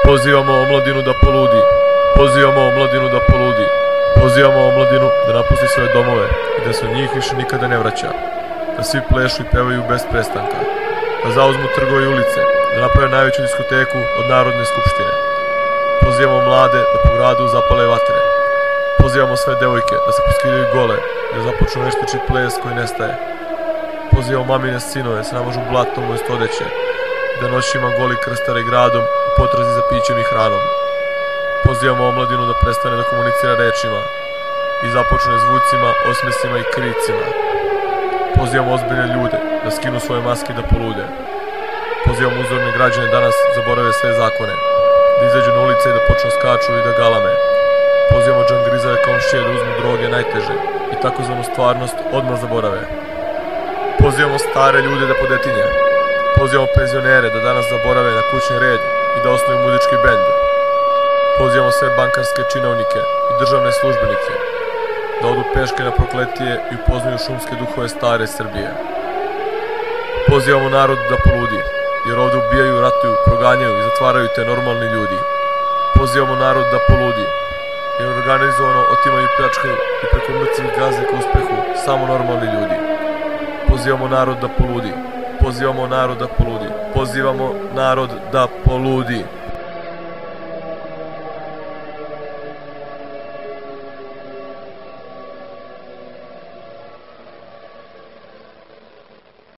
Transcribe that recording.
Pozivamo omladinu da poludi. Pozivamo omladinu da poludi. Pozivamo omladinu da napusti svoje domove i da se od njih više nikada ne vraća. Da svi plešu i pevaju bez prestanka. Da zauzmu trgove i ulice, da naprave najveću diskoteku od Narodne skupštine. Pozivamo mlade da po gradu zapale vatre. Pozivamo sve devojke da se poskidaju gole i da započnu veštački ples koji nestaje. Pozivamo mamine sinove da se namažu blatom umjesto odeće, da noćima goli krstare gradom u potrazi za pićem i hranom. Pozivamo omladinu da prestane da komunicira rečima i započne zvucima, osmesima i kricima. Pozivamo ozbiljne ljude da skinu svoje maske i da polude. Pozivamo uzorne građane danas zaborave sve zakone, da izađu na ulice i da počnu skaču i da galame. Pozivamo džangrizave komšije da uzmu droge najteže i takozvanu stvarnost odmah zaborave. Pozivamo stare ljude da podetinje. Pozivamo penzionere da danas zaborave na kućni red i da osnuju muzički bend. Pozivamo sve bankarske činovnike i državne službenike da odu peške na prokletije i upoznaju šumske duhove stare Srbije. Pozivamo narod da poludi, jer ovdje ubijaju, ratuju, proganjaju i zatvaraju te normalni ljudi. Pozivamo narod da poludi, jer organizovano otimaju, pljačkaju i preko mrtvih gaze ka uspehu samo normalni ljudi. Pozivamo narod da poludi. Pozivamo narod da poludi. Pozivamo narod da poludi.